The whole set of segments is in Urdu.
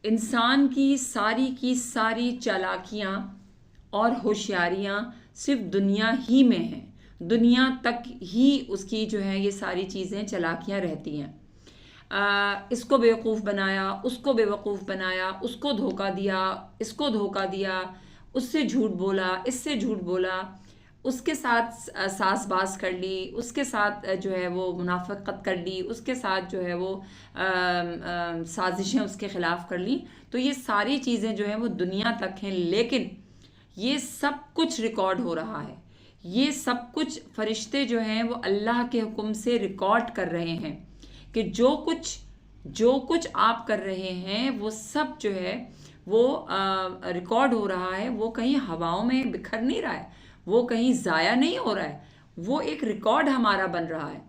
انسان کی ساری چالاکیاں اور ہوشیاریاں صرف دنیا ہی میں ہیں، دنیا تک ہی اس کی جو ہے یہ ساری چیزیں چالاکیاں رہتی ہیں۔ اس کو بیوقوف بنایا، اس کو بیوقوف بنایا، اس کو دھوکہ دیا، اس کو دھوکہ دیا، اس سے جھوٹ بولا، اس سے جھوٹ بولا، اس کے ساتھ ساز باز کر لی، اس کے ساتھ جو ہے وہ منافقت کر لی، اس کے ساتھ جو ہے وہ سازشیں اس کے خلاف کر لی۔ تو یہ ساری چیزیں جو ہیں وہ دنیا تک ہیں، لیکن یہ سب کچھ ریکارڈ ہو رہا ہے، یہ سب کچھ فرشتے جو ہیں وہ اللہ کے حکم سے ریکارڈ کر رہے ہیں کہ جو کچھ آپ کر رہے ہیں وہ سب جو ہے وہ ریکارڈ ہو رہا ہے، وہ کہیں ہواؤں میں بکھر نہیں رہا ہے، وہ کہیں ضائع نہیں ہو رہا ہے، وہ ایک ریکارڈ ہمارا بن رہا ہے۔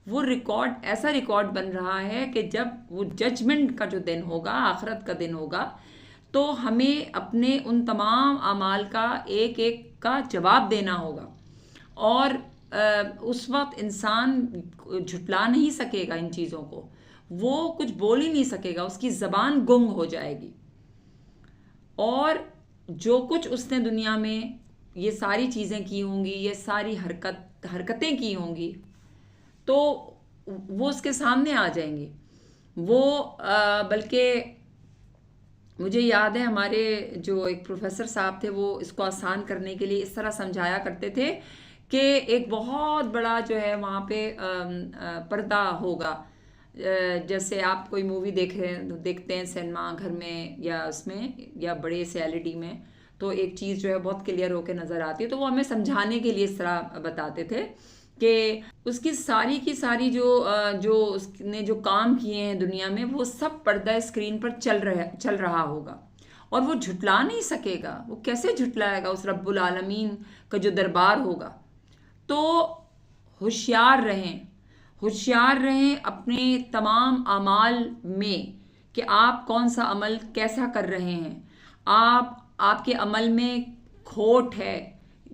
وہ ریکارڈ ایسا ریکارڈ بن رہا ہے کہ جب وہ ججمنٹ کا جو دن ہوگا، آخرت کا دن ہوگا، تو ہمیں اپنے ان تمام اعمال کا ایک ایک کا جواب دینا ہوگا، اور اس وقت انسان جھٹلا نہیں سکے گا ان چیزوں کو، وہ کچھ بول ہی نہیں سکے گا، اس کی زبان گنگ ہو جائے گی۔ اور جو کچھ اس نے دنیا میں یہ ساری چیزیں کی ہوں گی، یہ ساری حرکتیں کی ہوں گی، تو وہ اس کے سامنے آ جائیں گی۔ وہ بلکہ مجھے یاد ہے ہمارے جو ایک پروفیسر صاحب تھے، وہ اس کو آسان کرنے کے لیے اس طرح سمجھایا کرتے تھے کہ ایک بہت بڑا جو ہے وہاں پہ پردہ ہوگا، جیسے آپ کوئی مووی دیکھتے ہیں سینما گھر میں یا اس میں یا بڑے سے LED میں، تو ایک چیز جو ہے بہت کلیئر ہو کے نظر آتی ہے، تو وہ ہمیں سمجھانے کے لیے اس طرح بتاتے تھے کہ اس کی ساری جو اس نے جو کام کیے ہیں دنیا میں، وہ سب پردہ اسکرین پر چل رہا ہوگا، اور وہ جھٹلا نہیں سکے گا۔ وہ کیسے جھٹلائے گا اس رب العالمین کا جو دربار ہوگا؟ تو ہوشیار رہیں اپنے تمام اعمال میں کہ آپ کون سا عمل کیسا کر رہے ہیں، آپ کے عمل میں کھوٹ ہے،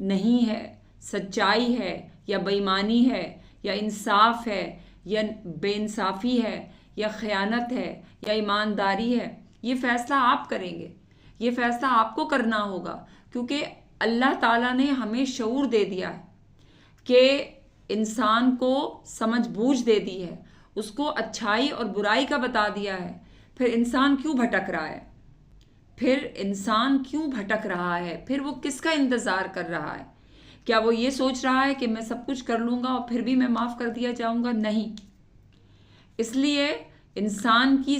نہیں ہے، سچائی ہے یا بے ایمانی ہے یا انصاف ہے یا بے انصافی ہے یا خیانت ہے یا ایمانداری ہے، یہ فیصلہ آپ کریں گے، یہ فیصلہ آپ کو کرنا ہوگا، کیونکہ اللہ تعالیٰ نے ہمیں شعور دے دیا ہے کہ انسان کو سمجھ بوجھ دے دی ہے، اس کو اچھائی اور برائی کا بتا دیا ہے۔ پھر انسان کیوں بھٹک رہا ہے؟ پھر وہ کس کا انتظار کر رہا ہے؟ کیا وہ یہ سوچ رہا ہے کہ میں سب کچھ کر لوں گا اور پھر بھی میں معاف کر دیا جاؤں گا؟ نہیں۔ اس لیے انسان کی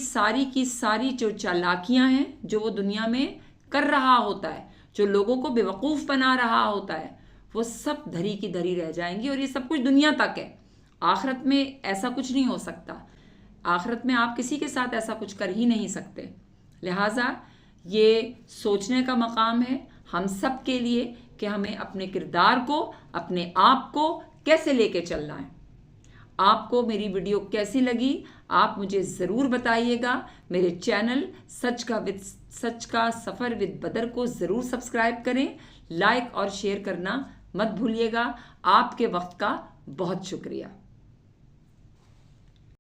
ساری جو چالاکیاں ہیں جو وہ دنیا میں کر رہا ہوتا ہے، جو لوگوں کو بیوقوف بنا رہا ہوتا ہے، وہ سب دھری کی دھری رہ جائیں گی، اور یہ سب کچھ دنیا تک ہے۔ آخرت میں ایسا کچھ نہیں ہو سکتا، آخرت میں آپ کسی کے ساتھ ایسا کچھ کر ہی نہیں سکتے۔ لہٰذا یہ سوچنے کا مقام ہے ہم سب کے لیے کہ ہمیں اپنے کردار کو، اپنے آپ کو کیسے لے کے چلنا ہے۔ آپ کو میری ویڈیو کیسی لگی آپ مجھے ضرور بتائیے گا۔ میرے چینل سچ کا سفر ود بدر کو ضرور سبسکرائب کریں، لائک اور شیئر کرنا مت بھولیے گا۔ آپ کے وقت کا بہت شکریہ۔